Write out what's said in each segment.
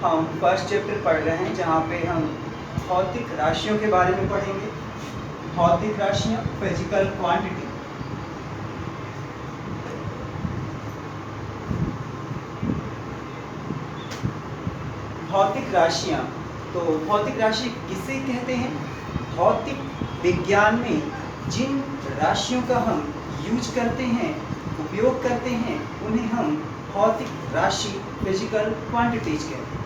हम first chapter पढ़ रहे हैं जहाँ पे हम भौतिक राशियों के बारे में पढ़ेंगे। भौतिक राशियाँ, फिजिकल क्वांटिटी। भौतिक राशियाँ, तो भौतिक राशि किसे कहते हैं? भौतिक विज्ञान में जिन राशियों का हम यूज करते हैं, उपयोग करते हैं, उन्हें हम भौतिक राशि, फिजिकल क्वांटिटीज कहते हैं।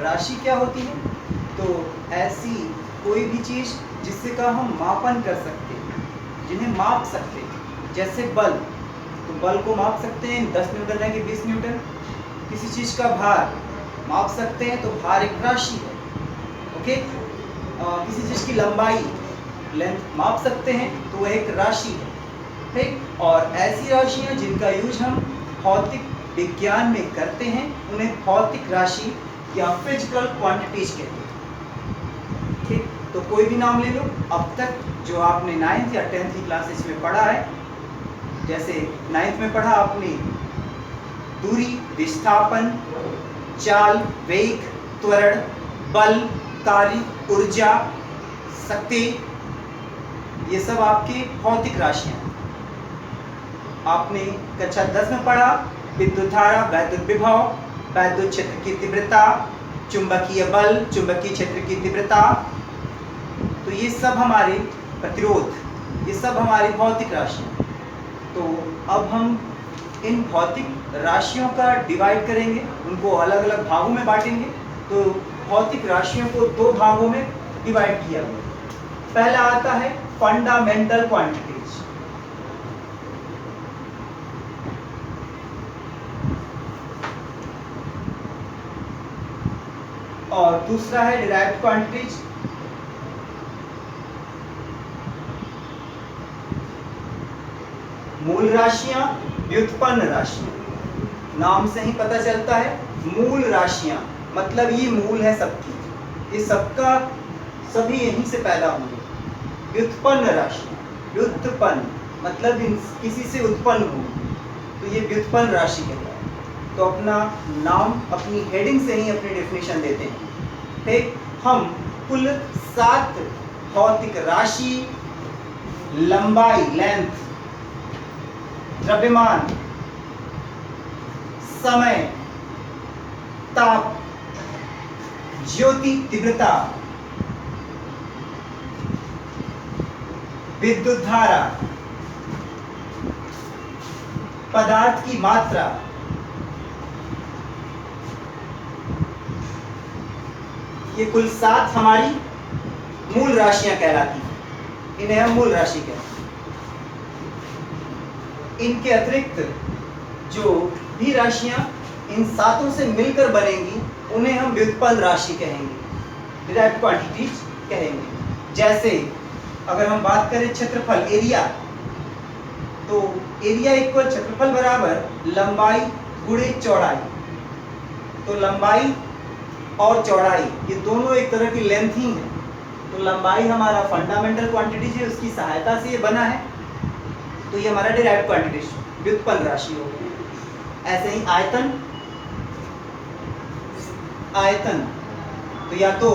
राशि क्या होती है? तो ऐसी कोई भी चीज़ जिससे का हम मापन कर सकते हैं, जिन्हें माप सकते हैं। जैसे बल, तो बल को माप सकते हैं 10 न्यूटन है कि 20 न्यूटन। किसी चीज़ का भार माप सकते हैं, तो भार एक राशि है। ओके, किसी चीज़ की लंबाई, लेंथ माप सकते हैं, तो वह एक राशि है। ठीक, और ऐसी राशियाँ जिनका यूज हम भौतिक विज्ञान में करते हैं, उन्हें भौतिक राशि या फिजिकल क्वांटिटीज कहते हैं। ठीक, तो कोई भी नाम ले लो अब तक जो आपने 9th या 10th की क्लासेस में पढ़ा है। जैसे 9th में पढ़ा आपने दूरी, विस्थापन, चाल, वेग, त्वरण, बल, कार्य, ऊर्जा, शक्ति, ये सब आपकी भौतिक राशियाँ हैं। आपने कक्षा 10 में पढ़ा विद्युत धारा, वैद्युत विभव, वैद्युत क्षेत्र की तीव्रता, चुंबकीय बल, चुंबकीय क्षेत्र की तीव्रता, तो ये सब हमारे प्रतिरोध, ये सब हमारी भौतिक राशियाँ। तो अब हम इन भौतिक राशियों का डिवाइड करेंगे, उनको अलग अलग भागों में बांटेंगे। तो भौतिक राशियों को 2 भागों में डिवाइड किया गया। पहला आता है फंडामेंटल क्वांटिटीज, और दूसरा है डिराइव्ड क्वांटिटीज। मूल राशियां, व्युत्पन्न राशियां। नाम से ही पता चलता है, मूल राशियां मतलब ये मूल है सबकी, ये सबका सभी यहीं से पैदा हुए। व्युत्पन्न राशियां, व्युत्पन्न मतलब किसी से उत्पन्न हो, तो ये व्युत्पन्न राशि कहलाता है। तो अपना नाम अपनी हेडिंग से ही अपनी डेफिनेशन देते हैं। ठीक, हम कुल 7 भौतिक राशि, लंबाई, लेंथ, द्रव्यमान, समय, ताप, ज्योति तीव्रता, विद्युत धारा, पदार्थ की मात्रा, ये कुल 7 हमारी मूल राशियां कहलाती हैं। इन्हें हम मूल राशि कहते हैं। इनके अतिरिक्त जो भी राशियां इन 7 से मिलकर बनेंगी, उन्हें हम व्युत्पन्न राशि कहेंगे, डिराइव्ड क्वांटिटीज कहेंगे। जैसे अगर हम बात करें क्षेत्रफल, एरिया, तो एरिया इक्वल क्षेत्रफल बराबर लंबाई गुणे चौड़ाई। तो लंबाई और चौड़ाई ये दोनों एक तरह की लेंथ ही है। तो लंबाई हमारा फंडामेंटल क्वांटिटीज है, उसकी सहायता से ये बना है, तो ये हमारा डिराइव्ड क्वांटिटीज, व्युत्पन्न राशि हो गई। ऐसे ही आयतन, आयतन तो या तो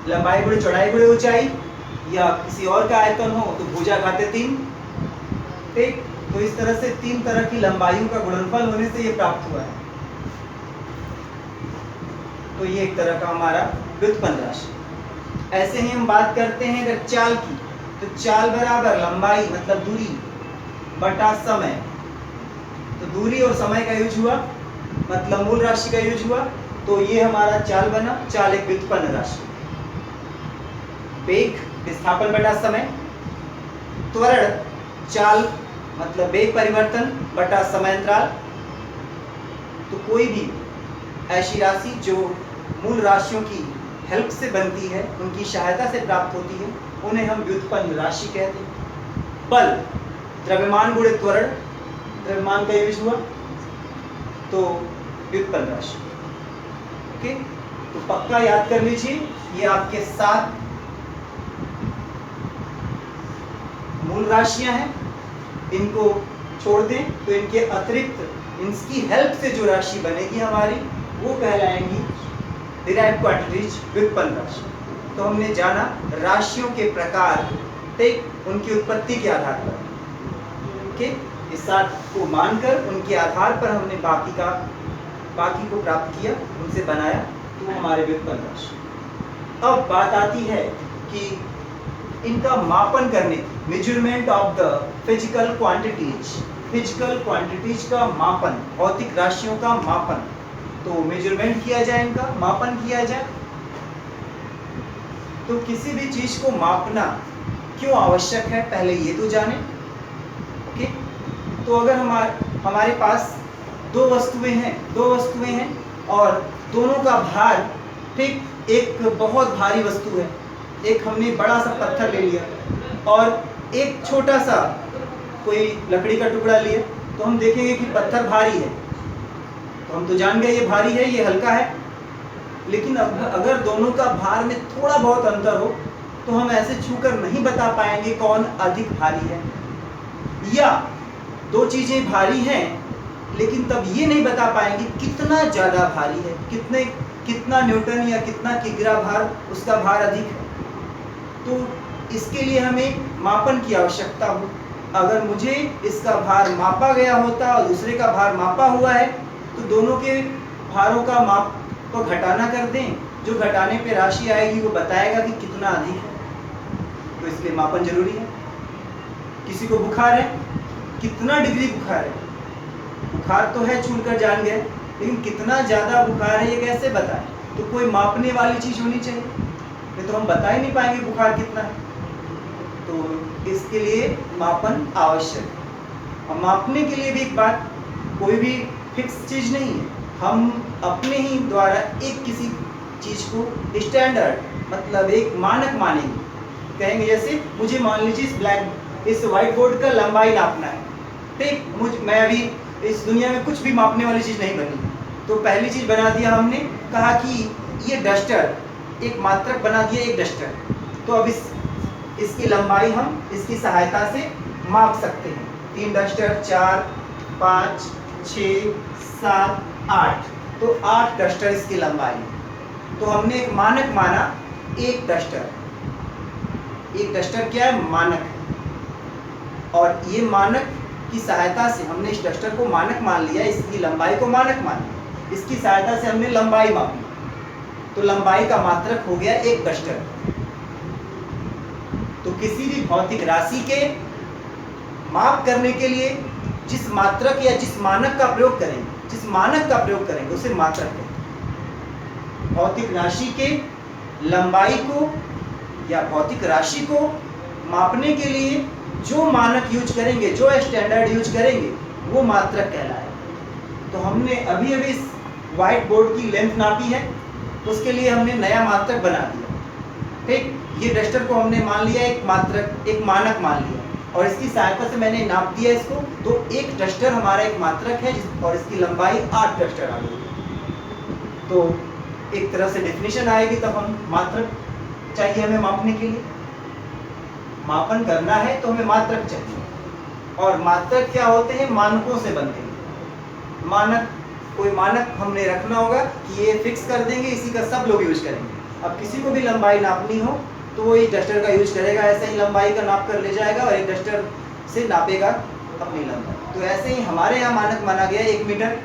लंबाई गुणे चौड़ाई गुणे ऊंचाई, या किसी और का आयतन हो तो भुजा घाते 3। ठीक, तो इस तरह से 3 तरह की लंबाइयों का गुणनफल होने से ये प्राप्त हुआ है। तो ये एक तरह का हमारा व्युत्पन्न राशि। ऐसे ही हम बात करते हैं अगर चाल की, तो चाल बराबर लंबाई मतलब दूरी बटा समय। तो दूरी और समय का यूज हुआ, मतलब मूल राशि का यूज हुआ, तो ये हमारा चाल बना। चाल एक व्युत्पन्न राशि। वेग विस्थापन बटा समय, त्वरण चाल मतलब वेग परिवर्तन बटा समय अंतराल। तो कोई भी ऐसी राशि जो मूल राशियों की हेल्प से बनती है, उनकी सहायता से प्राप्त होती है, उन्हें हम व्युत्पन्न राशि कहते हैं। बल द्रव्यमान गुणे त्वरण, द्रव्यमान का यूज हुआ तो व्युत्पन्न राशि। ओके, तो पक्का याद कर लीजिए, ये आपके 7 मूल राशियां हैं। इनको छोड़ दें तो इनके अतिरिक्त इनकी हेल्प से जो राशि बनेगी हमारी, वो कहलाएंगी डिराइव्ड क्वांटिटीज, व्युत्पन्न राशि। तो हमने जाना राशियों के प्रकार, ठीक, उनकी उत्पत्ति के आधार पर, ठीक, इस 7 को मानकर उनके आधार पर हमने बाकी को प्राप्त किया, उनसे बनाया, तो हमारे व्युत्पन्न राशि। अब बात आती है कि इनका मापन करने की, measurement of the physical quantities का मापन, भौतिक राशियों का मापन। तो मेजरमेंट किया जाए, इनका मापन किया जाए। तो किसी भी चीज को मापना क्यों आवश्यक है, पहले ये तो जाने। ओके, तो अगर हमारे पास दो वस्तुएं हैं और दोनों का भार, ठीक, एक बहुत भारी वस्तु है, एक हमने बड़ा सा पत्थर ले लिया और एक छोटा सा कोई लकड़ी का टुकड़ा लिया, तो हम देखेंगे कि पत्थर भारी है, तो हम तो जान गए ये भारी है, ये हल्का है। लेकिन अगर दोनों का भार में थोड़ा बहुत अंतर हो, तो हम ऐसे छूकर नहीं बता पाएंगे कौन अधिक भारी है। या दो चीजें भारी हैं, लेकिन तब ये नहीं बता पाएंगे कितना ज्यादा भारी है, कितना न्यूटन या कितना किग्रा भार, उसका भार अधिक है। तो इसके लिए हमें मापन की आवश्यकता हो। अगर मुझे इसका भार मापा गया होता और दूसरे का भार मापा हुआ है, तो दोनों के भारों का माप को घटाना कर दें, जो घटाने पे राशि आएगी वो बताएगा कि कितना अधिक है। तो इसलिए मापन जरूरी है। किसी को बुखार है, कितना डिग्री बुखार है, बुखार तो है, छूट कर जान गए, लेकिन कितना ज्यादा बुखार है ये कैसे बताएं? तो कोई मापने वाली चीज होनी चाहिए, नहीं तो हम बता ही नहीं पाएंगे बुखार कितना है। तो इसके लिए मापन आवश्यक है। और मापने के लिए भी एक बात, कोई भी फिक्स चीज नहीं है, हम अपने ही द्वारा एक किसी चीज को स्टैंडर्ड, मतलब एक मानक मानेंगे। कहेंगे जैसे मुझे मान लीजिए इस व्हाइट बोर्ड का लंबाई नापना है, ठीक, मैं अभी इस दुनिया में कुछ भी मापने वाली चीज नहीं बनी, तो पहली चीज बना दिया हमने, कहा कि ये डस्टर, एक मात्रक बना दिया, एक डस्टर। तो अब इसकी लंबाई हम इसकी सहायता से माप सकते हैं। 3 डस्टर, 4, 5, 6, 7, 8, तो 8 डस्टर इसकी लंबाई। तो हमने एक मानक माना, एक डस्टर। एक डस्टर क्या है? मानक है। और ये मानक की सहायता से हमने इस डस्टर को मानक मान लिया, इसकी लंबाई को मानक मान लिया, इसकी सहायता से हमने लंबाई मापी, तो लंबाई का मात्रक हो गया एक डस्टर। तो किसी भी भौतिक राशि के माप करने के लिए जिस मात्रक या जिस मानक का प्रयोग करेंगे, उसे मात्रक कहते हैं। भौतिक राशि के लंबाई को या भौतिक राशि को मापने के लिए जो मानक यूज करेंगे, जो स्टैंडर्ड यूज करेंगे, वो मात्रक कहलाएगा। तो हमने अभी इस व्हाइट बोर्ड की लेंथ नापी है, उसके लिए हमने नया मात्रक बना दिया, ठीक। ये डस्टर को हमने मान लिया एक मानक मान लिया, और इसकी सहायता से मैंने नाप दिया इसको, तो एक डस्टर हमारा एक मात्रक है, और इसकी लंबाई 8 डस्टर आ गई। तो एक तरह से डेफिनेशन आएगी, तब हम मात्रक चाहिए हमें मापने के लिए। मापन करना है तो हमें मात्रक चाहिए, और मात्रक क्या होते हैं? मानकों से बनते हैं। कोई मानक हमने रखना होगा कि ये फिक्स कर देंगे, इसी का सब लोग यूज करेंगे। अब किसी को भी लंबाई नापनी हो तो वो इस डस्टर का यूज करेगा, ऐसे ही लंबाई का नाप कर ले जाएगा और एक डस्टर से नापेगा अपनी लंबाई। तो ऐसे ही हमारे यहाँ मानक माना गया 1 मीटर।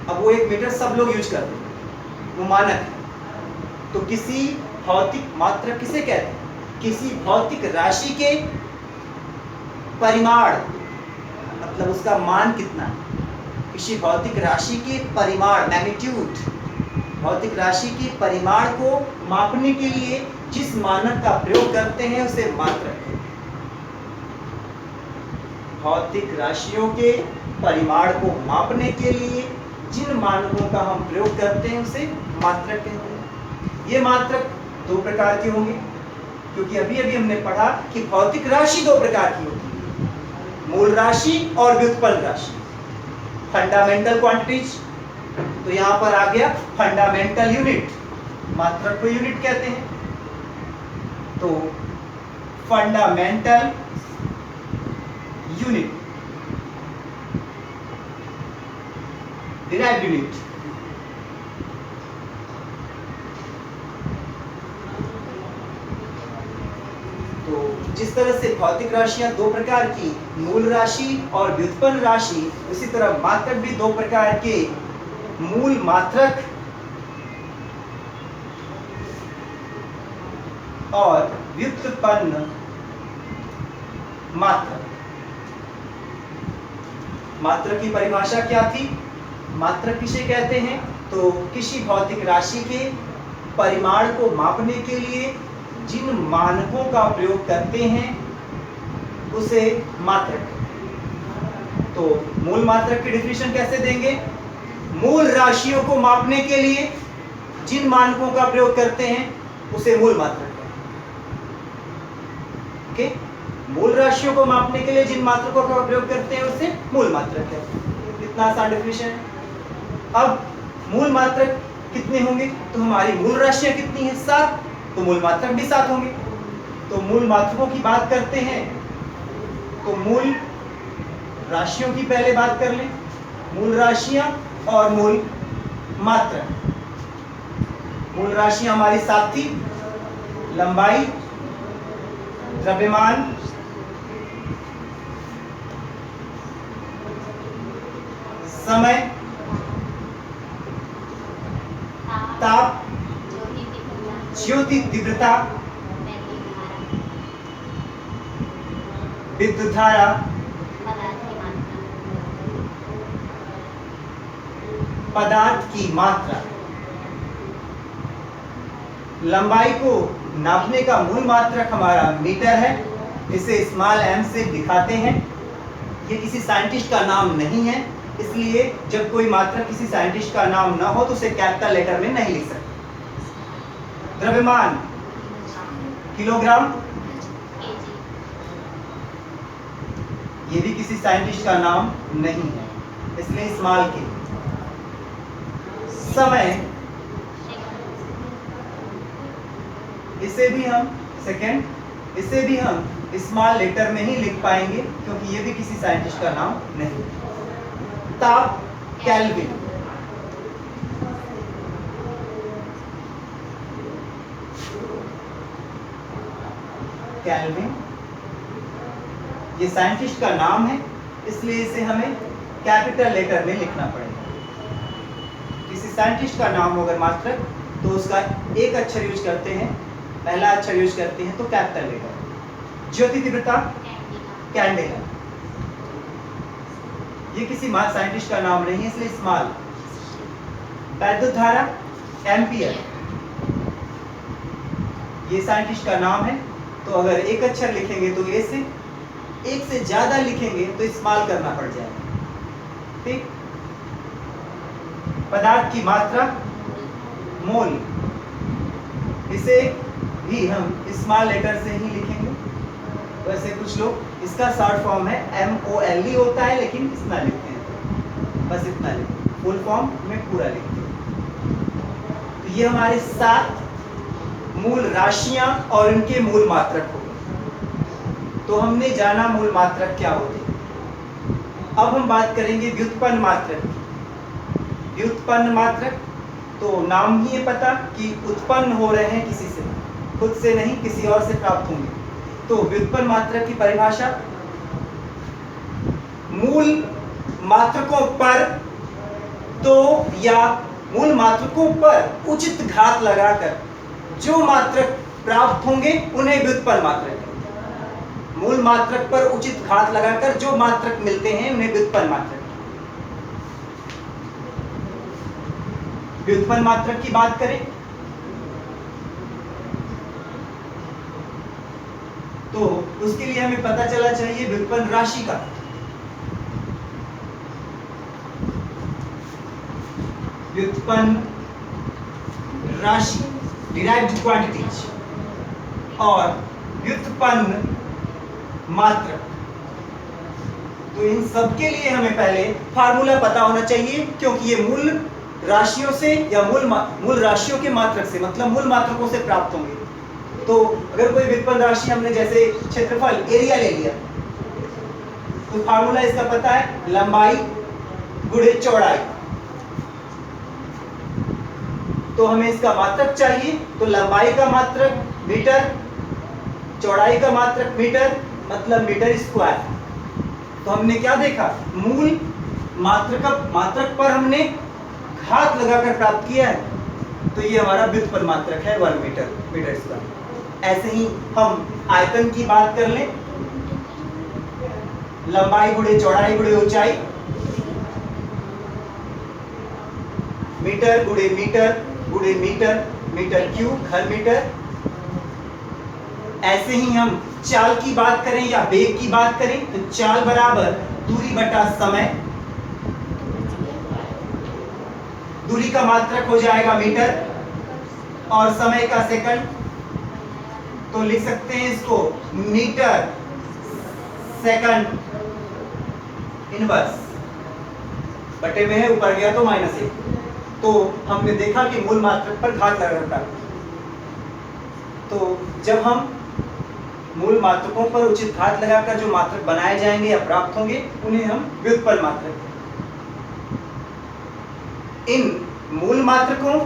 अब वो 1 मीटर सब लोग यूज करते हैं, वो मानक है। तो किसी भौतिक मात्रक किसे कहते हैं? किसी भौतिक राशि के परिमाण, मतलब उसका मान कितना है, किसी भौतिक राशि के परिमाण, मैग्नीट्यूड, भौतिक राशि के परिमाण को मापने के लिए जिस मानक का प्रयोग करते हैं उसे मात्रक कहते हैं। भौतिक राशियों के परिमाण को मापने के लिए जिन मानकों का हम प्रयोग करते हैं उसे मात्रक कहते हैं। ये मात्रक 2 प्रकार के होंगे, क्योंकि अभी हमने पढ़ा कि भौतिक राशि 2 प्रकार की होती है, मूल राशि और व्युत्पन्न राशि, फंडामेंटल क्वांटिटीज। तो यहां पर आ गया फंडामेंटल यूनिट, मात्रक को यूनिट कहते हैं। तो फंडामेंटल यूनिट, डिराइव्ड यूनिट, जिस तरह से भौतिक राशियां दो प्रकार की, मूल राशि और व्युत्पन्न राशि, उसी तरह मात्रक भी दो प्रकार के, मूल मात्रक और व्युत्पन्न मात्रक। मात्रक की परिभाषा क्या थी? मात्रक किसे कहते हैं? तो किसी भौतिक राशि के परिमाण को मापने के लिए जिन मानकों का प्रयोग करते हैं उसे मात्रक। तो मूल मात्रक की डेफिनेशन कैसे देंगे? मूल राशियों को मापने के लिए जिन मानकों का प्रयोग करते हैं उसे मूल मात्रक है। ओके, मूल राशियों को मापने के लिए जिन मात्रकों का प्रयोग करते हैं उसे मूल मात्रक है। कितना आसान डेफिनेशन है। अब मूल मात्रक कितने होंगे? तो हमारी मूल राशियां कितनी हैं? 7, तो मूल मात्रक भी 7 होंगे। तो मूल मात्रकों की बात करते हैं तो मूल राशियों की पहले बात कर लें। मूल राशियां और मूल मात्रक। मूल राशियां हमारी 7 थी। लंबाई, द्रव्यमान, समय, ताप, ज्योति तीव्रता, विद्युत धारा, पदार्थ की मात्रा। लंबाई को नापने का मूल मात्रक हमारा मीटर है। इसे स्मॉल m से दिखाते हैं। ये किसी साइंटिस्ट का नाम नहीं है, इसलिए जब कोई मात्रक किसी साइंटिस्ट का नाम ना हो तो उसे कैपिटल लेटर में नहीं लिख सकते। द्रव्यमान किलोग्राम, ये भी किसी साइंटिस्ट का नाम नहीं है, इसलिए स्मॉल के। समय, इसे भी हम सेकेंड, इसे भी हम स्मॉल लेटर में ही लिख पाएंगे क्योंकि ये भी किसी साइंटिस्ट का नाम नहीं। ताप केल्विन, केल्विन ये साइंटिस्ट का नाम है, इसलिए इसे हमें कैपिटल लेटर में लिखना पड़ेगा। किसी साइंटिस्ट का नाम हो अगर मात्रक तो उसका एक अक्षर यूज करते हैं, पहला अक्षर यूज करते हैं तो कैपिटल लेटर। ज्योति तीव्रता कैंडेला, ये किसी साइंटिस्ट का नाम नहीं है, इसलिए स्मॉल। विद्युत धारा एम्पियर, ये साइंटिस्ट का नाम है, तो अगर एक अक्षर लिखेंगे तो ए से, एक से ज्यादा लिखेंगे तो स्मॉल करना पड़ जाएगा। ठीक। पदार्थ की मात्रा मोल, इसे भी हम स्मॉल लेटर से ही लिखेंगे। वैसे कुछ लोग इसका शॉर्ट फॉर्म है MOLE होता है, लेकिन इतना लिखते हैं, बस इतना लिखते हैं, फुल फॉर्म में पूरा लिखते हैं। तो ये हमारे 7 मूल राशियां और इनके मूल मात्रक हो गए। तो हमने जाना मूल मात्रक क्या होते हैं। अब हम बात करेंगे व्युत्पन्न मात्रक की। व्युत्पन्न मात्रक, तो नाम ही है पता कि उत्पन्न हो रहे हैं किसी से, खुद से नहीं किसी और से प्राप्त होंगे। तो व्युत्पन्न मात्रक की परिभाषा, मूल मात्रकों पर तो या मूल मात्रकों पर उचित घात लगाकर जो मात्रक प्राप्त होंगे उन्हें व्युत्पन्न मात्रक कहते हैं। मूल मात्रक पर उचित घात लगाकर जो मात्रक मिलते हैं उन्हें व्युत्पन्न मात्रक। व्युत्पन्न मात्रक की बात करें तो उसके लिए हमें पता चला चाहिए व्युत्पन्न राशि का। व्युत्पन्न राशि डिराइव्ड क्वांटिटीज और व्युत्पन्न मात्रक, तो इन सब के लिए हमें पहले फार्मूला पता होना चाहिए, क्योंकि ये मूल राशियों से या मूल राशियों के मात्रक से, मतलब मूल मात्रकों से प्राप्त होंगे। तो अगर कोई व्युत्पन्न राशि हमने जैसे क्षेत्रफल एरिया ले लिया तो फार्मूला इसका पता है, लंबाई गुणे चौड़ाई। तो हमें इसका मात्रक चाहिए, तो लंबाई का मात्रक मीटर चौड़ाई का मात्रक मीटर मतलब मीटर स्क्वायर। तो हमने क्या देखा, मूल मात्रक पर हमने घात लगाकर प्राप्त किया है, तो ये हमारा व्युत्पन्न मात्रक है 1 मीटर स्क्वायर। ऐसे ही हम आयतन की बात कर लें, लंबाई गुणे चौड़ाई गुणे ऊंचाई, मीटर गुणे मीटर गुणे मीटर, मीटर क्यूब घन मीटर। ऐसे ही हम चाल की बात करें या वेग की बात करें, तो चाल बराबर दूरी बटा समय, दूरी का मात्रक हो जाएगा मीटर और समय का सेकंड, तो लिख सकते हैं इसको मीटर सेकंड इनवर्स, बटे में है ऊपर गया तो -1। तो हमने देखा कि मूल मात्रक पर घात लगाकर, तो जब हम मूल मात्रकों पर उचित घात लगाकर जो मात्रक बनाए जाएंगे या प्राप्त होंगे, उन्हें हम व्युत्पन्न मात्रक। इन मूल मात्रकों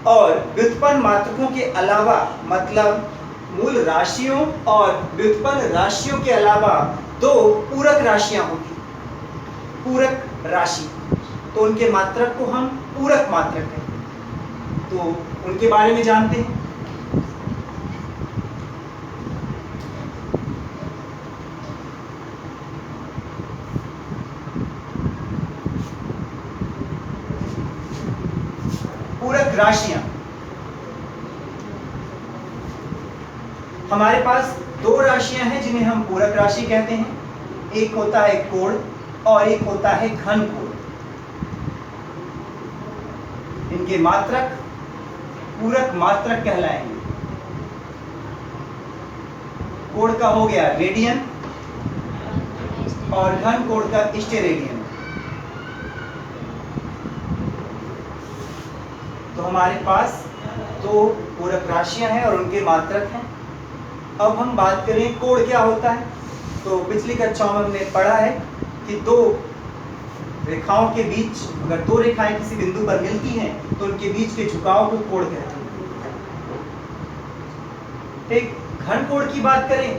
और व्युत्पन्न मात्रकों के अलावा, मतलब मूल राशियों और व्युत्पन्न राशियों के अलावा दो पूरक राशियां होगी। पूरक राशि, तो उनके मात्रक को हम पूरक मात्रक कहते हैं। तो उनके बारे में जानते हैं। पूरक राशियां, हमारे पास दो राशियां हैं जिन्हें हम पूरक राशि कहते हैं। एक होता है कोण और एक होता है घन कोण। इनके मात्रक पूरक मात्रक कहलाएंगे। कोण का हो गया रेडियन और घन कोण का स्टेरेडियन। तो हमारे पास दो पूरक राशियां हैं और उनके मात्रक हैं। अब हम बात करें कोण क्या होता है, तो पिछली कक्षाओं में हमने पढ़ा है कि दो रेखाओं के बीच, अगर दो रेखाएं किसी बिंदु पर मिलती हैं तो उनके बीच के झुकाव को कोण कहते हैं। ठीक, घन कोण की बात करें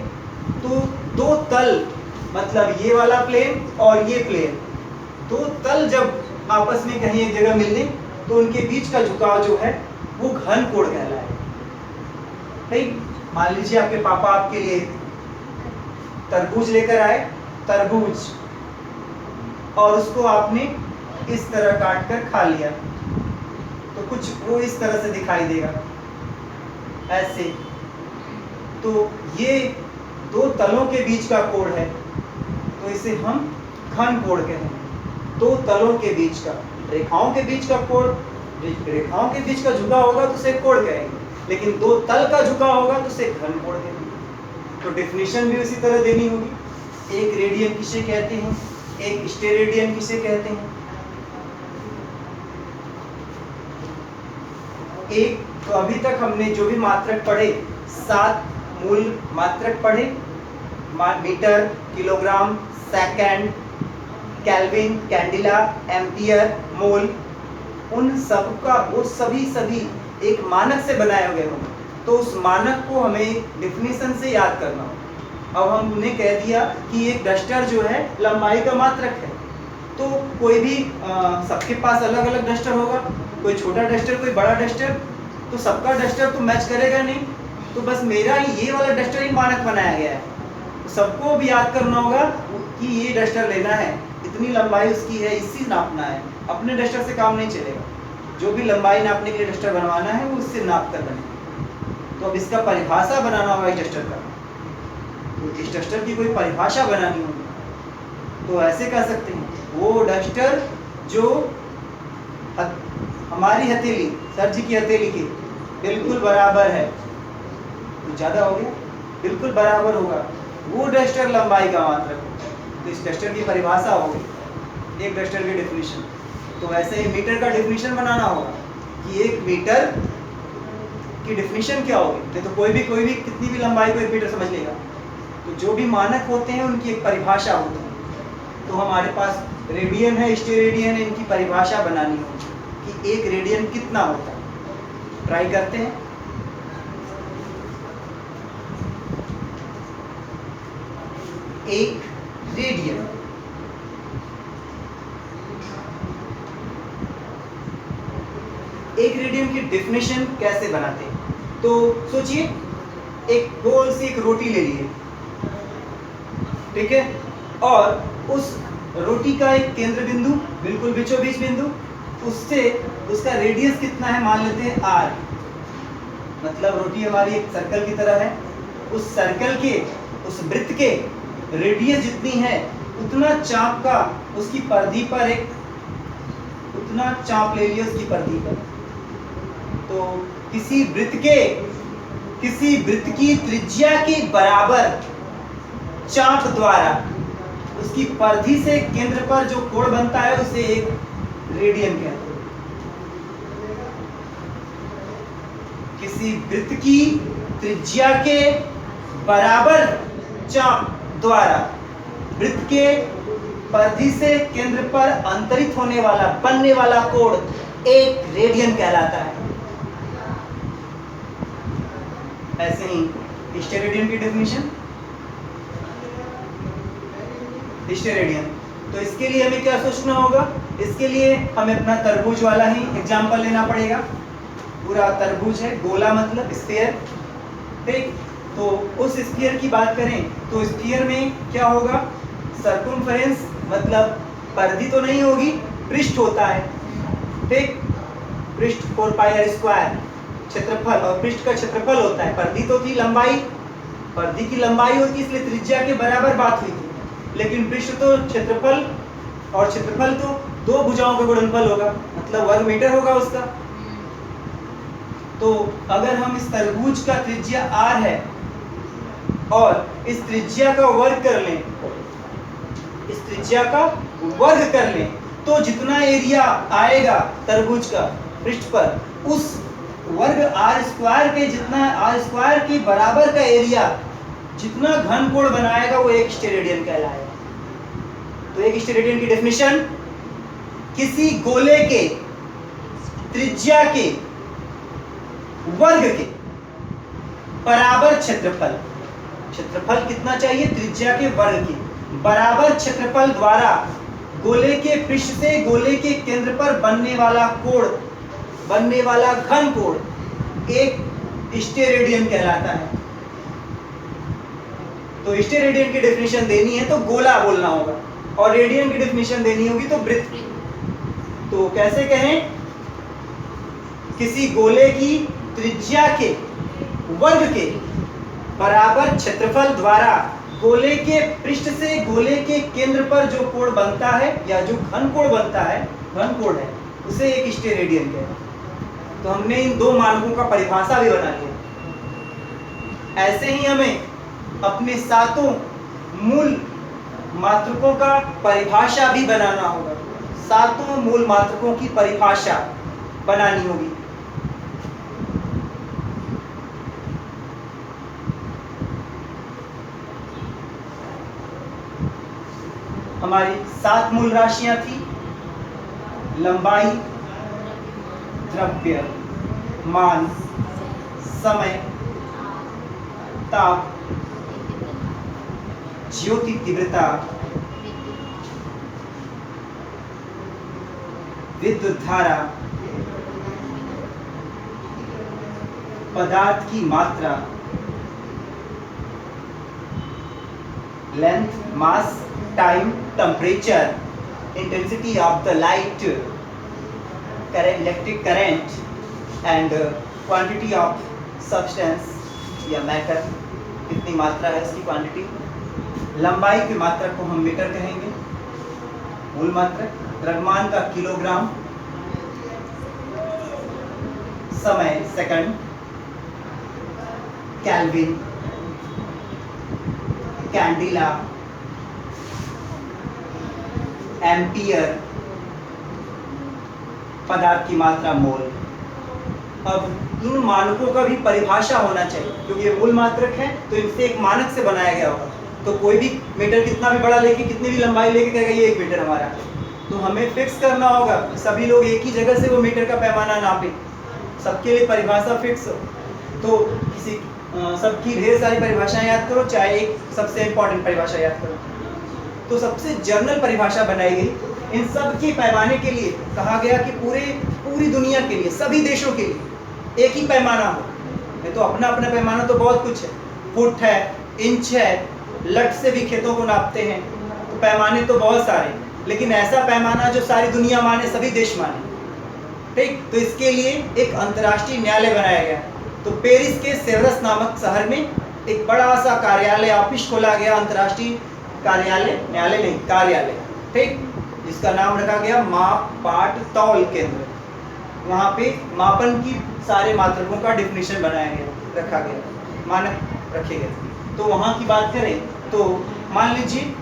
तो दो तल, मतलब ये वाला प्लेन और ये प्लेन, दो तल जब आपस में कहीं एक जगह मिलने तो उनके बीच का झुकाव जो है वो घन कोण कहलाएगा। ठीक, मान लीजिए आपके पापा आपके लिए तरबूज लेकर आए, तरबूज, और उसको आपने इस तरह काट कर खा लिया, तो कुछ वो इस तरह से दिखाई देगा, ऐसे। तो ये दो तलों के बीच का कोण है, तो इसे हम घन कोण कहेंगे। दो तलों के बीच का, रेखाओं के बीच का कोण, रेखाओं के बीच का झुकाव होगा तो उसे कोण कहेंगे, लेकिन दो तल का झुकाव होगा तो उसे घन कोण कहेंगे। तो डेफिनेशन भी उसी तरह देनी होगी। एक रेडियन किसे कहते हैं, एक स्टेरेडियन किसे कहते हैं। एक, तो अभी तक हमने जो भी मात्रक पढ़े, 7 मूल मात्रक पढ़े, metre, kilogram, second, kelvin, candela, ampere, mole, उन सब का वो सभी एक मानक से बनाए हुए होंगे। तो उस मानक को हमें डेफिनेशन से याद करना होगा। अब हमने कह दिया कि एक डस्टर जो है लंबाई का मात्रक है, तो कोई भी सबके पास अलग अलग डस्टर होगा, कोई छोटा डस्टर कोई बड़ा डस्टर, तो सबका डस्टर तो मैच करेगा नहीं, तो बस मेरा ही ये वाला डस्टर ही मानक बनाया गया है। तो सबको भी याद करना होगा कि ये डस्टर लेना है, इतनी लंबाई उसकी है, इसी नापना है। अपने डस्टर से काम नहीं चलेगा, जो भी लंबाई नापने के लिए डस्टर बनवाना है वो उससे नाप कर बनेगा। तो अब इसका परिभाषा बनाना होगा इस डस्टर का, तो इस डस्टर की कोई परिभाषा बनानी होगी। तो ऐसे कह सकते हैं, वो डस्टर जो हमारी हथेली, सर जी की हथेली के बिल्कुल बराबर है, तो ज़्यादा हो गया, बिल्कुल बराबर होगा, वो डस्टर लंबाई का मात्रक होगा। तो इस डस्टर की परिभाषा होगी, एक डस्टर की डेफिनेशन। तो ऐसे ही मीटर का डेफिनेशन बनाना होगा कि एक मीटर की डेफिनेशन क्या होगी। नहीं तो कोई भी कितनी भी लंबाई को 1 मीटर समझ लेगा। तो जो भी मानक होते हैं उनकी एक परिभाषा होती है। तो हमारे पास रेडियन है, स्टेरेडियन है, इनकी परिभाषा बनानी होगी कि एक रेडियन कितना होता है। ट्राई करते हैं। एक रेडियन। एक रेडियन की डेफिनेशन कैसे बनाते हैं? तो सोचिए, एक गोल सी एक रोटी ले लिए, ठीक है, और उस रोटी का एक केंद्र बिंदु, बिल्कुल बीचों बीच बिंदु, उससे उसका रेडियस कितना है मान लेते हैं r, मतलब रोटी हमारी एक सर्कल की तरह है, उस सर्कल के, उस वृत्त के रेडियस जितनी है उतना चाप का उसकी परिधि पर एक, उतना चाप ले लिया उसकी परिधि पर। तो किसी वृत्त की त्रिज्या के बराबर चाप द्वारा उसकी परिधि से केंद्र पर जो कोण बनता है उसे एक रेडियन कहते हैं। किसी वृत्त की त्रिज्या के बराबर चाप द्वारा वृत्त के परिधि से केंद्र पर अंतरित होने वाला, बनने वाला कोण एक रेडियन कहलाता है। ऐसे ही स्टेरेडियन की डेफिनेशन, स्टेरेडियन, तो इसके लिए हमें क्या सोचना होगा? इसके लिए हमें अपना तरबूज वाला ही एग्जांपल लेना पड़ेगा। पूरा तरबूज है, गोला मतलब स्फीयर, ठीक। तो उस स्फीयर की बात करें तो स्फीयर में क्या होगा? सर्कमफेरेंस मतलब परिधि तो नहीं होगी, पृष्ठ होता है, ठीक। पृष्ठ 4πr² क्षेत्रफल, और पृष्ठ का क्षेत्रफल होता है। परिधि तो थी लंबाई, परिधि की लंबाई होती इसलिए त्रिज्या के बराबर बात हुई थी, लेकिन पृष्ठ तो क्षेत्रफल, और क्षेत्रफल तो दो भुजाओं का गुणनफल होगा, मतलब वर्ग मीटर होगा उसका। तो अगर हम इस तरबूज का त्रिज्या r है और इस त्रिज्या का वर्ग कर लें, इस त्रिज्या का वर्ग कर लें, तो जितना एरिया आएगा तरबूज का पृष्ठ पर, उस वर्ग r² के, जितना r² के बराबर का एरिया जितना घन कोण बनाएगा वो एक स्टेरेडियन कहलाएगा। तो एक स्टेरेडियन की डेफिनेशन, किसी गोले के त्रिज्या के वर्ग के बराबर क्षेत्रफल, क्षेत्रफल कितना चाहिए? त्रिज्या के वर्ग के बराबर क्षेत्रफल द्वारा गोले के पृष्ठ से गोले के केंद्र पर बनने वाला कोण, बनने वाला घन कोण एक स्टेरेडियन कहलाता है। तो स्टेरेडियन की डेफिनेशन देनी है तो गोला बोलना होगा, और रेडियन की डेफिनेशन देनी होगी तो वृत्त। तो कैसे कहें? किसी गोले की त्रिज्या के वर्ग के बराबर क्षेत्रफल द्वारा गोले के पृष्ठ से गोले के केंद्र पर जो कोण बनता है, या जो घन कोण बनता है, घन कोण है, उसे एक स्टेरेडियन कहते हैं। तो हमने इन दो मानकों का परिभाषा भी बना लिया। ऐसे ही हमें अपने सातों मूल मात्रकों का परिभाषा भी बनाना होगा। सातों मूल मात्रकों की परिभाषा बनानी होगी। हमारी 7 मूल राशियां थी: लंबाई, द्रव्य, मान, समय, ताप, ज्योति तीव्रता, विद्युत धारा, पदार्थ की मात्रा, length, mass, time, temperature, intensity of the light, current, electric current, and quantity of substance या मैटर, कितनी मात्रा है इसकी क्वांटिटी। लंबाई की मात्रा को हम मीटर कहेंगे, मूल मात्रक। द्रव्यमान का किलोग्राम, समय सेकंड, केल्विन, कैंडिला, एम्पियर, पदार्थ की मात्रा मोल। अब इन मानकों का भी परिभाषा होना चाहिए, क्योंकि ये मूल मात्रक है तो इनसे एक मानक से बनाया गया होगा। तो कोई भी मीटर कितना भी बड़ा लेके, कितनी भी लंबाई लेके कहेगा ये 1 मीटर हमारा, तो हमें फिक्स करना होगा, सभी लोग एक ही जगह से वो मीटर का पैमाना नापें, सबके लिए परिभाषा फिक्स हो। तो किसी सबकी ढेर सारी परिभाषाएं याद करो, चाहे एक सबसे इंपॉर्टेंट परिभाषा याद करो। तो सबसे जनरल परिभाषा बनाई गई इन सब के पैमाने के लिए। कहा गया कि पूरी दुनिया के लिए, सभी देशों के लिए एक ही पैमाना हो। नहीं तो अपना अपना पैमाना तो बहुत कुछ है, फुट है, इंच है, लट से भी खेतों को नापते हैं, तो पैमाने तो बहुत सारे, लेकिन ऐसा पैमाना जो सारी दुनिया माने, सभी देश माने। ठीक, तो इसके लिए एक अंतर्राष्ट्रीय न्यायालय बनाया गया। तो पेरिस के सेवरस नामक शहर में एक बड़ा सा कार्यालय, ऑफिस खोला गया, अंतर्राष्ट्रीय कार्यालय, न्यायालय नहीं, कार्यालय, ठीक, जिसका नाम रखा गया माप पाठ तौल केंद्र। वहाँ पे मापन की सारे मात्रकों का डिफिनेशन बनाया गया, रखा गया, मानक रखे गए। तो वहाँ की बात करें तो मान लीजिए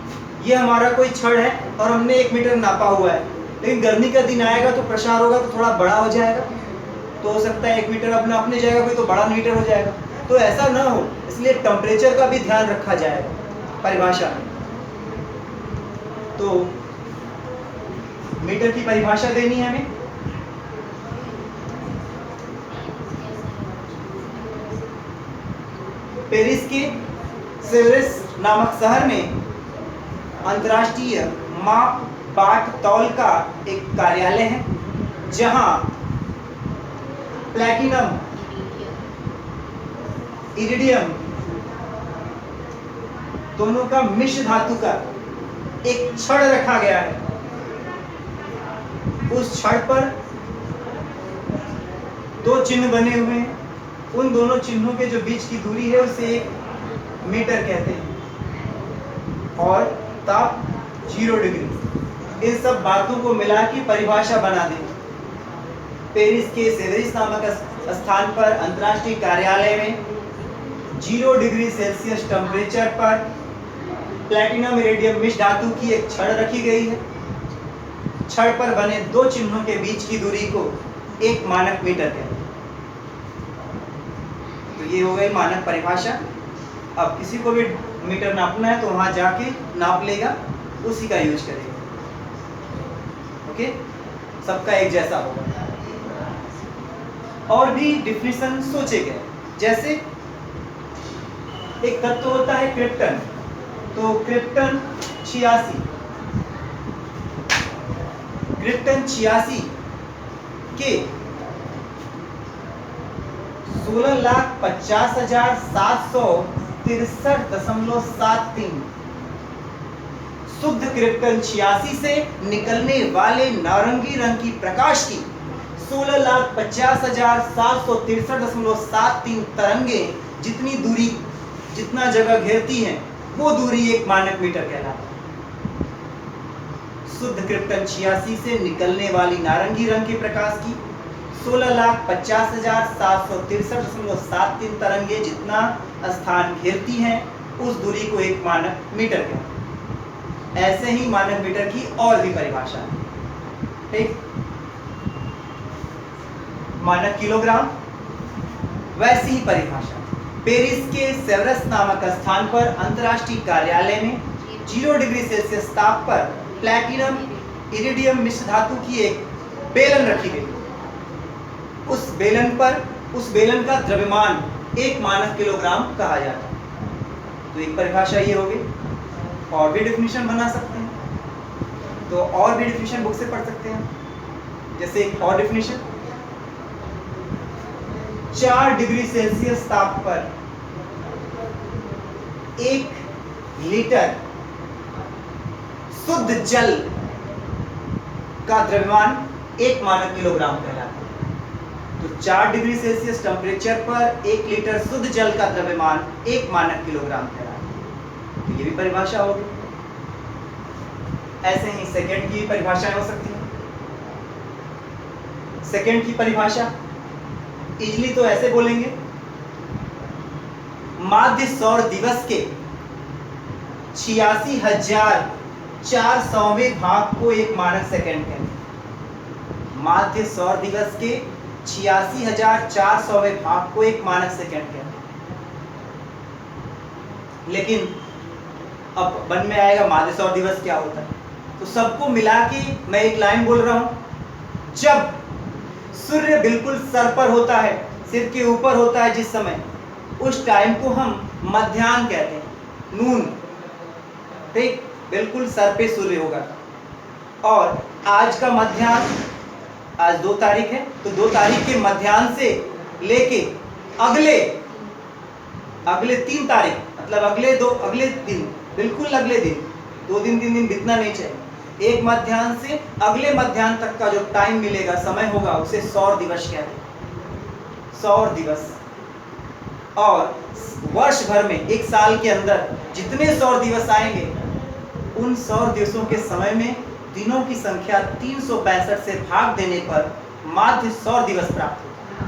ये हमारा कोई छड़ है और हमने 1 मीटर नापा हुआ है, लेकिन गर्मी का दिन आएगा तो प्रसार होगा तो थोड़ा बड़ा हो जाएगा, तो हो सकता है 1 मीटर अब नापने जाएगा कोई तो बड़ा मीटर हो जाएगा। तो ऐसा ना हो, इसलिए टेम्परेचर का भी ध्यान रखा जाएगा परिभाषा में। तो मीटर की परिभाषा देनी है हमें। पेरिस के सेवरस नामक शहर में अंतर्राष्ट्रीय माप पाठ तौल का एक कार्यालय है, जहां प्लैटिनम, इरिडियम दोनों का मिश्र धातु का एक छड़ रखा गया है। उस छड़ पर 2 चिन्ह बने हुए हैं, उन दोनों चिन्हों के जो बीच की दूरी है उसे 1 मीटर कहते हैं, और ताप 0 डिग्री। इन सब बातों को मिला के परिभाषा बना दी। पेरिस के सेवरिस नामक स्थान पर अंतर्राष्ट्रीय कार्यालय में 0 डिग्री सेल्सियस टेम्परेचर पर प्लैटिनम इरिडियम मिश्र धातु की एक छड़ रखी गई है। छड़ पर बने 2 चिन्हों के बीच की दूरी को 1 मानक मीटर कहते हैं। तो ये हो गई मानक परिभाषा। अब किसी को भी मीटर नापना है तो वहां जाके नाप लेगा, उसी का यूज करेगा। ओके, सबका एक जैसा होगा। और भी डिफिनेशन सोचे गए, जैसे एक तत्व होता है क्रिप्टन। तो क्रिप्टन 86, क्रिप्टन 86 के 16,50,763.73 शुद्ध क्रिप्टन 86 से निकलने वाले नारंगी रंग की प्रकाश की 16,50,763.73 तरंगे जितनी दूरी, जितना जगह घेरती हैं, वो दूरी 1 मानक मीटर कहलाती है। शुद्ध क्रिप्टन 86 से निकलने वाली नारंगी रंग के प्रकाश की 16,50,763.73 तरंगे जितना स्थान घेरती हैं, उस दूरी को 1 मानक मीटर कहते हैं। ऐसे ही मानक मीटर की और भी परिभाषा है। ठीक, मानक किलोग्राम, वैसी ही परिभाषा पेरिस के सेवरस नामक स्थान पर अंतर्राष्ट्रीय कार्यालय में 0 डिग्री सेल्सियस ताप पर प्लैटिनम इरिडियम मिश्र धातु की एक बेलन रखी गई। उस बेलन का द्रव्यमान 1 मानक किलोग्राम कहा जाता है। तो एक परिभाषा ये होगी। और भी डिफिनेशन बना सकते हैं, तो और भी डिफिनेशन बुक से पढ़ सकते हैं। जैसे एक और डिफिनेशन, 4 डिग्री सेल्सियस ताप पर 1 लीटर शुद्ध जल का द्रव्यमान 1 मानक किलोग्राम कहलाता है। तो 4 डिग्री सेल्सियस टेम्परेचर पर 1 लीटर शुद्ध जल का द्रव्यमान 1 मानक किलोग्राम कहलाता है। तो ये भी परिभाषा होगी। ऐसे ही सेकंड की परिभाषाएं हो सकती हैं। सेकंड की परिभाषा इजली तो ऐसे बोलेंगे, माध्य सौर दिवस के 86,400वें भाग को 1 मानक सेकंड कहते हैं। माध्य सौर दिवस के 86,400वें भाग को 1 मानक सेकंड कहते हैं। लेकिन अब मन में आएगा माध्य सौर दिवस क्या होता है, तो सबको मिला के मैं एक लाइन बोल रहा हूं। जब सूर्य बिल्कुल सर पर होता है, सिर के ऊपर होता है जिस समय, उस टाइम को हम मध्याह्न कहते हैं, नून। ठीक, बिल्कुल सर पे सूर्य होगा। और आज का मध्याह्न, आज 2 तारीख है, तो 2 तारीख के मध्याह्न से लेके अगले 3 तारीख, मतलब अगले दिन, बिल्कुल अगले दिन, 2 दिन 3 दिन बीतना नहीं चाहिए। एक मध्याह्न से अगले मध्याह्न तक का जो टाइम मिलेगा, समय होगा, उसे सौर दिवस कहते हैं, सौर दिवस। और वर्ष भर में, एक साल के अंदर जितने सौर दिवस आएंगे, उन सौर दिवसों के समय में दिनों की संख्या 365 से भाग देने पर माध्य सौर दिवस प्राप्त होता है।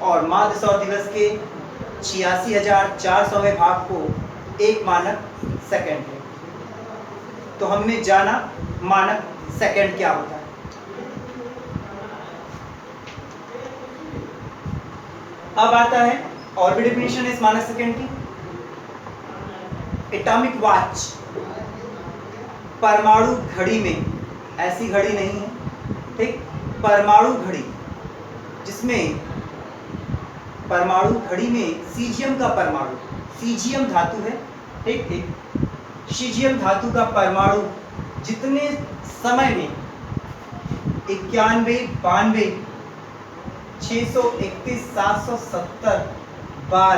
और माध्य सौर दिवस के 86,400वें भाग को एक मानक सेकंड है। तो हमने जाना मानक सेकंड क्या होता है। अब आता है और भी डेफिनेशन है इस मानक सेकंड की। एटॉमिक वॉच, परमाणु घड़ी में, ऐसी घड़ी नहीं है, ठीक, परमाणु घड़ी, जिसमें परमाणु घड़ी में सीजियम का परमाणु, सीजियम धातु है, ठीक, एक सीजियम धातु का परमाणु जितने समय में 91, 92, 631, 770 बार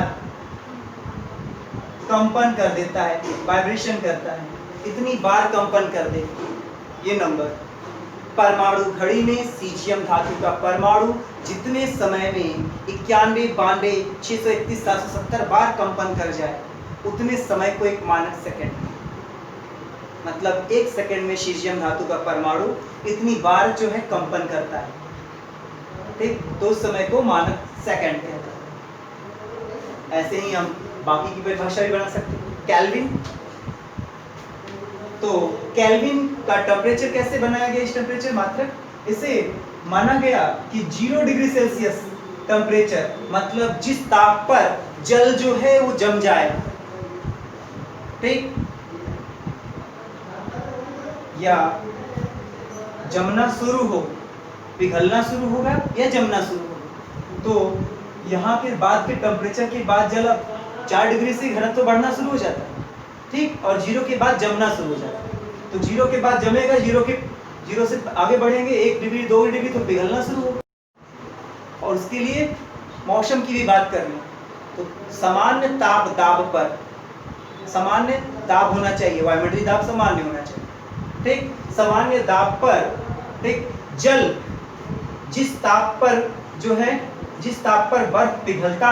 कंपन कर देता है, वाइब्रेशन करता है, इतनी बार कंपन कर दे ये नंबर। परमाणु घड़ी में सीजियम धातु का परमाणु जितने समय में 91, 92, 631, 770 बार कंपन कर जाए, उतने समय को एक मानक सेकंड, मतलब 1 सेकंड में सीजियम धातु का परमाणु इतनी बार जो है कंपन करता है, ठीक, तो उस समय को मानक सेकंड कहता है। ऐसे ही हम बाकी की परिभाषा भी बना सकते हैं। केल्विन, तो केल्विन का टेम्परेचर कैसे बनाया गया, इस टेम्परेचर मात्रक, इसे माना गया कि 0 डिग्री सेल्सियस टेम्परेचर, मतलब जिस ताप पर जल जो है वो जम जाए, ठीक, या जमना शुरू हो, पिघलना शुरू होगा या जमना शुरू होगा। तो यहाँ के बाद के टेम्परेचर के बाद जल 4 डिग्री से घनत्व बढ़ना शुरू हो जाता है, ठीक, और 0 के बाद जमना शुरू हो जाता है। तो 0 के बाद जमेगा, 0 से आगे बढ़ेंगे 1 डिग्री 2 डिग्री तो पिघलना शुरू होगा। और उसके लिए मौसम की भी बात करनी, तो सामान्य दाब पर सामान्य दाब होना चाहिए, वायुमंडलीय दाब सामान्य होना चाहिए, ठीक, सामान्य दाब पर, ठीक, जल जिस ताप पर जो है, जिस ताप पर बर्फ पिघलता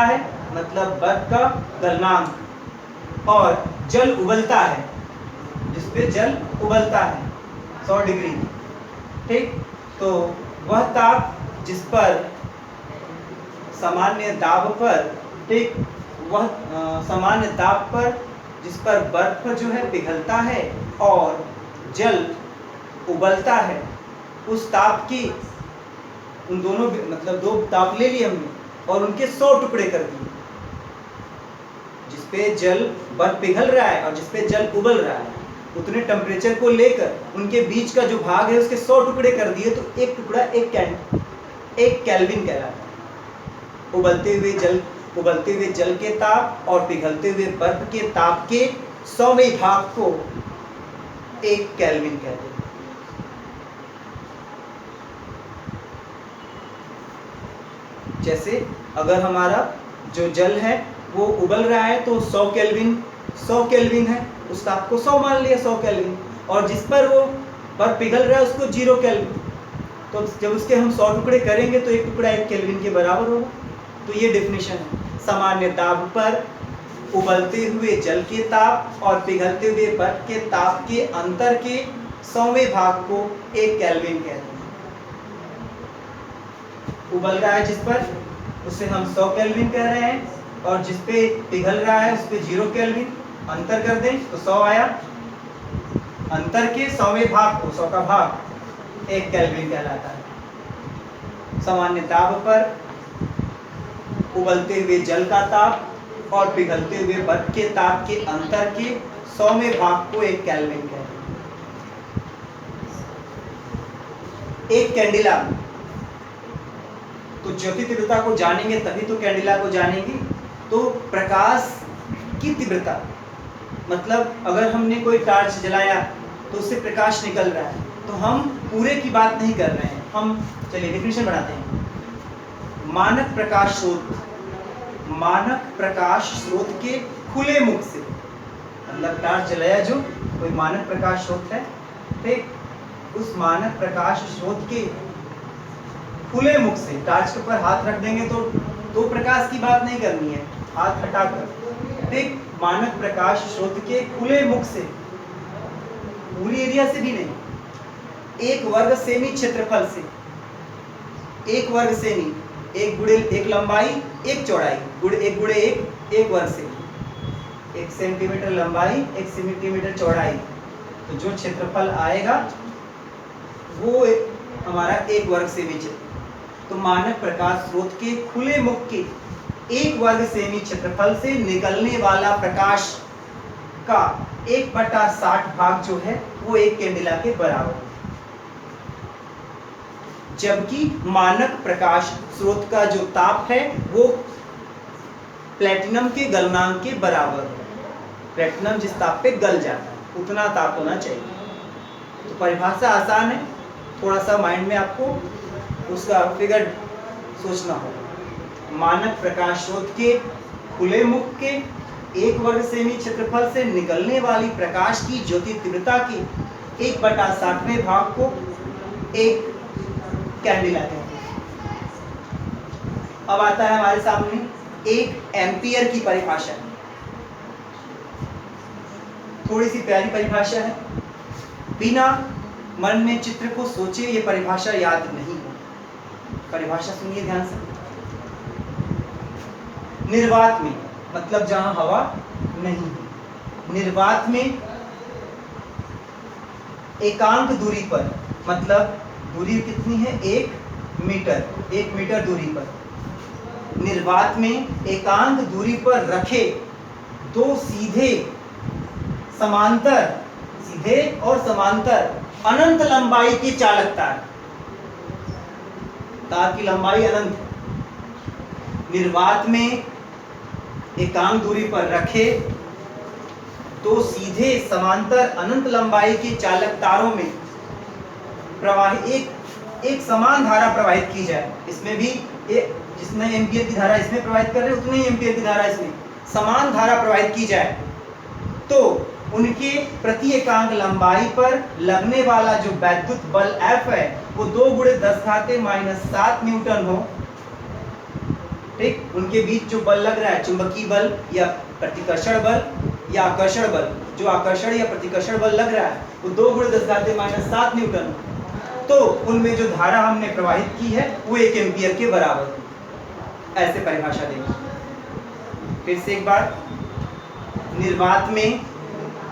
है, मतलब बर्फ का गलनांक, और जल उबलता है, जिस पे जल उबलता है 100 डिग्री, ठीक, तो वह ताप जिस पर सामान्य दाब पर, ठीक, वह सामान्य दाब पर जिस पर बर्फ जो है पिघलता है और जल उबलता है, उस ताप की, उन दोनों, मतलब 2 ताप ले लिए हमने और उनके 100 टुकड़े कर दिए। जिस पे जल, बर्फ पिघल रहा है और जिस पे जल उबल रहा है, उतने टेम्परेचर को लेकर उनके बीच का जो भाग है उसके 100 टुकड़े कर दिए, तो एक टुकड़ा एक केल्विन कहलाता है। उबलते हुए जल के ताप और पिघलते हुए बर्फ के ताप के 100वें भाग को एक केल्विन कहते हैं। जैसे अगर हमारा जो जल है वो उबल रहा है तो 100 केल्विन है, उस ताप को 100 मान लिया, 100 केल्विन, और जिस पर वो बर्फ पिघल रहा है उसको 0 केल्विन। तो जब उसके हम 100 टुकड़े करेंगे तो एक टुकड़ा 1 केल्विन के बराबर होगा। तो ये डेफिनेशन है, सामान्य दाब पर उबलते हुए जल के ताप और पिघलते हुए बर्फ के ताप के अंतर के 100वें भाग को एक केल्विन कहते हैं। उबल रहा है जिस पर, उसे हम 100 केल्विन कह रहे हैं, और जिस पे पिघल रहा है उस पे 0 केल्विन, अंतर कर दें तो 100 आया, अंतर के 100वें भाग को, 100 का भाग, एक केल्विन कहलाता है। सामान्य दाब पर उबलते हुए जल का ताप और पिघलते हुए बर्फ के ताप के अंतर के 100वें भाग को एक केल्विन कहते हैं। एक कैंडिला, तो ज्योति तीव्रता को जानेंगे तभी तो कैंडिला को जानेंगे। तो प्रकाश की तीव्रता मतलब अगर हमने कोई टार्च जलाया तो उससे प्रकाश निकल रहा है, तो हम पूरे की बात नहीं कर रहे हैं। हम चलिए डेफिनेशन बनाते हैं। मानक प्रकाश स्रोत, मानक प्रकाश स्रोत के खुले मुख से, मतलब टार्च जलाया जो कोई मानक प्रकाश स्रोत है, ठीक, उस मानक प्रकाश स्रोत के खुले मुख से टार्च के ऊपर हाथ रख देंगे तो प्रकाश की बात नहीं करनी है, हाथ हटाकर, ठीक, मानक प्रकाश स्रोत के खुले मुख से, पूरी एरिया से भी नहीं, 1 वर्ग सेमी क्षेत्रफल से, 1 वर्ग सेमी, 1 गुणे 1 लंबाई 1 चौड़ाई, 1 गुणे 1 वर्ग सेमी, 1 सेंटीमीटर लंबाई 1 सेंटीमीटर चौड़ाई, तो जो क्षेत्रफल आएगा वो हमारा 1 वर्ग सेमी क्षेत्र। तो मानक प्रकाश स्रोत के खुले मुख के 1 वर्ग सेमी क्षेत्रफल से निकलने वाला प्रकाश का 1/60 भाग जो है वो 1 कैंडिला के बराबर है। जबकि मानक प्रकाश स्रोत का जो ताप है वो प्लेटिनम के गलनांक के बराबर है। प्लेटिनम जिस ताप पे गल जाता है उतना ताप होना चाहिए। तो परिभाषा आसान है, थोड़ा सा माइंड में आपको उसका फिगर सोचना होगा। मानक प्रकाश स्रोत के खुले मुख के 1 वर्ग सेमी क्षेत्रफल से निकलने वाली प्रकाश की ज्योति तीव्रता के 1/60वें भाग को 1 कैंडिला कहते हैं। अब आता है हमारे सामने 1 एम्पियर की परिभाषा। थोड़ी सी प्यारी परिभाषा है, बिना मन में चित्र को सोचे ये परिभाषा याद नहीं हो। परिभाषा सुनिए ध्यान से। निर्वात में मतलब जहां हवा नहीं है, निर्वात में एकांक दूरी पर, मतलब दूरी कितनी है 1 मीटर, 1 मीटर दूरी पर, निर्वात में एकांक दूरी पर रखे 2 सीधे समांतर, सीधे और समांतर अनंत लंबाई के चालक तार, तार की लंबाई अनंत, निर्वात में एकांक दूरी पर रखे 2 सीधे समांतर अनंत लंबाई के चालक तारों में प्रवाहित एक समान धारा प्रवाहित की जाए। इसमें भी जितने एम्पियर की धारा इसमें प्रवाहित कर रहे हैं उतनी एम्पियर की धारा इसमें समान धारा प्रवाहित की जाए, तो उनके प्रति एकांक लंबाई पर लगने वाला जो वैद्युत बल F है वो 2 गुणे 10⁻⁷ न्यूटन हो। ठीक, उनके बीच जो बल लग रहा है, चुंबकीय बल या प्रतिकर्षण बल या आकर्षण बल, जो आकर्षण या प्रतिकर्षण बल लग रहा है वो 2 गुणे 10⁻⁷ न्यूटन हो, तो उनमें जो धारा हमने प्रवाहित की है वो 1 एम्पियर के बराबर है। ऐसे परिभाषा देंगे। फिर से एक बार, निर्वात में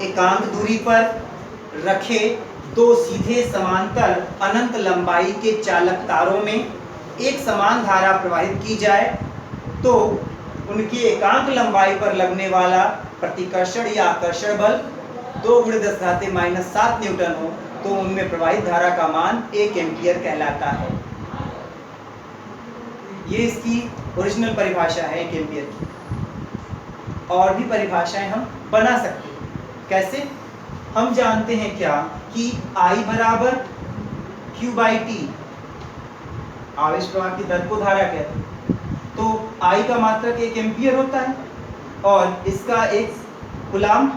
एकांक दूरी पर रखे 2 सीधे समांतर अनंत लंबाई के चालक तारों में एक समान धारा प्रवाहित की जाए, तो उनकी एकांक लंबाई पर लगने वाला प्रतिकर्षण या आकर्षण बल 2 गुणे 10⁻⁷ न्यूटन हो, तो उनमें प्रवाहित धारा का मान 1 एम्पियर कहलाता है। ये इसकी ओरिजिनल परिभाषा है 1 एम्पियर की। और भी परिभाषाएं हम बना सकते हैं। कैसे? हम जानते हैं क्या कि I बराबर Q/T, आवेश प्रवाह की दर को धारा कहते हैं। तो I का मात्रक 1 एम्पियर होता है और इसका 1 कूलाम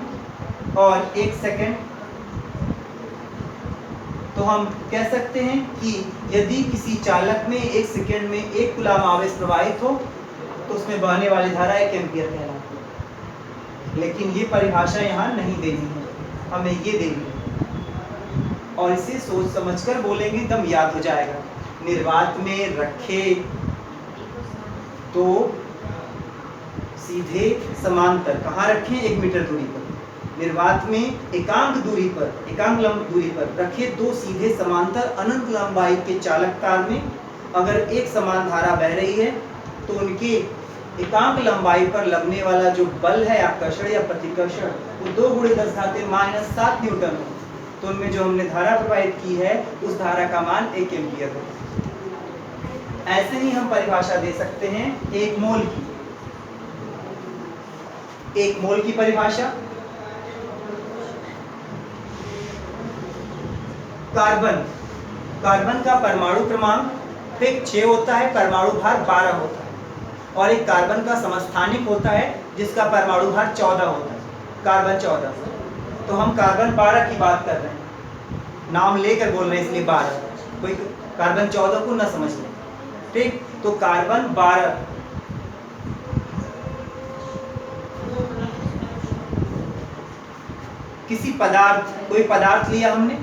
और 1 सेकेंड। तो हम कह सकते हैं कि यदि किसी चालक में 1 सेकेंड में 1 कूलाम आवेश प्रवाहित हो तो उसमें बहने वाली धारा 1 एम्पियर कहलाती है। लेकिन ये परिभाषा यहाँ नहीं देनी है, हमें ये देनी है और इसे सोच समझकर बोलेंगे एकदम याद हो जाएगा। निर्वात में रखे 2 सीधे समांतर, कहाँ रखें? 1 मीटर दूरी पर। निर्वात में एकांक दूरी पर रखे 2 सीधे समांतर अनंत लंबाई के चालक तार में अगर एक समान धारा बह रही है तो उनके एकांक लंबाई पर लगने वाला जो बल है, आकर्षण या प्रतिकर्षण, वो 2 गुणे 10⁻⁷ न्यूटन हो, तो उनमें जो हमने धारा प्रवाहित की है उस धारा का मान 1 एम्पियर हो। ऐसे ही हम परिभाषा दे सकते हैं एक मोल की। एक मोल की परिभाषा, कार्बन का परमाणु क्रमांक 6 होता है, परमाणु भार 12 होता है, और एक कार्बन का समस्थानिक होता है जिसका परमाणु भार 14 होता है, कार्बन 14। तो हम कार्बन 12 की बात कर रहे हैं, नाम लेकर बोल रहे हैं इसलिए 12, कोई कार्बन 14 को ना समझ ले। ठीक, तो कार्बन 12 किसी पदार्थ, कोई पदार्थ लिया हमने,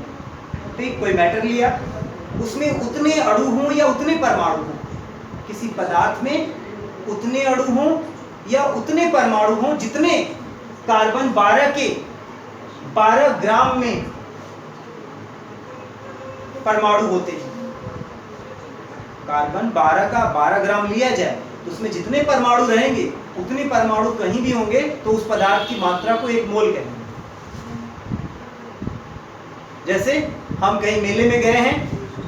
ठीक, कोई मैटर लिया, उसमें उतने अणु हों या उतने परमाणु हों, किसी पदार्थ में उतने अणु हों या उतने परमाणु हों जितने कार्बन 12 के 12 ग्राम में परमाणु होते हैं। कार्बन 12 का 12 ग्राम लिया जाए तो उसमें जितने परमाणु रहेंगे उतने परमाणु कहीं भी होंगे तो उस पदार्थ की मात्रा को एक मोल कहेंगे। जैसे हम कहीं मेले में गए हैं,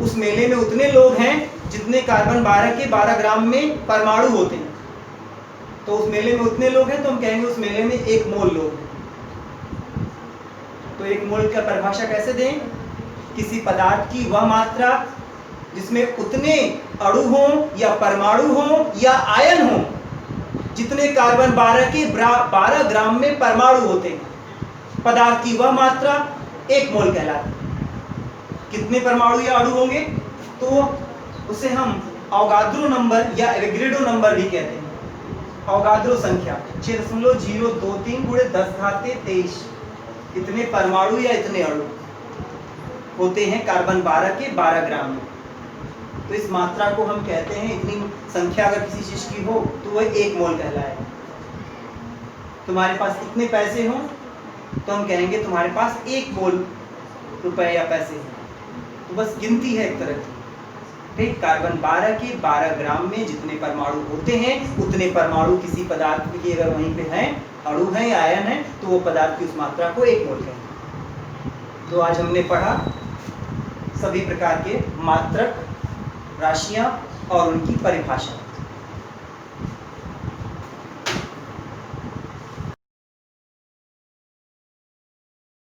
उस मेले में उतने लोग हैं जितने कार्बन 12 के 12 ग्राम में परमाणु होते हैं, तो उस मेले में उतने लोग हैं तो हम कहेंगे उस मेले में एक मोल लोग हैं। तो एक मोल का परिभाषा कैसे दें? किसी पदार्थ की वह मात्रा जिसमें उतने अणु हों या परमाणु हों या आयन हों जितने कार्बन 12 के 12 ग्राम में परमाणु होते हैं, पदार्थ की वह मात्रा एक मोल कहलाती है। कितने परमाणु या अणु होंगे तो उसे हम अवोगाद्रो नंबर या एवोगैड्रो नंबर भी कहते हैं। अवोगाद्रो संख्या 6.023 × 10⁻23 इतने परमाणु या इतने अणु होते हैं कार्बन 12 के 12 ग्राम में। तो इस मात्रा को हम कहते हैं, इतनी संख्या अगर किसी चीज की हो तो वह एक मोल कहलाएगा। तुम्हारे पास इतने पैसे हों तो हम कहेंगे तुम्हारे पास एक मोल रुपए या पैसे हैं। तो बस गिनती है एक तरह की। ठीक, कार्बन 12 के 12 ग्राम में जितने परमाणु होते हैं उतने परमाणु किसी पदार्थ की अगर वहीं पे हैं, अणु हैं या आयन है, तो वो पदार्थ की उस मात्रा को एक मोल कहेंगे। तो आज हमने पढ़ा सभी प्रकार के मात्रक, राशियां और उनकी परिभाषा।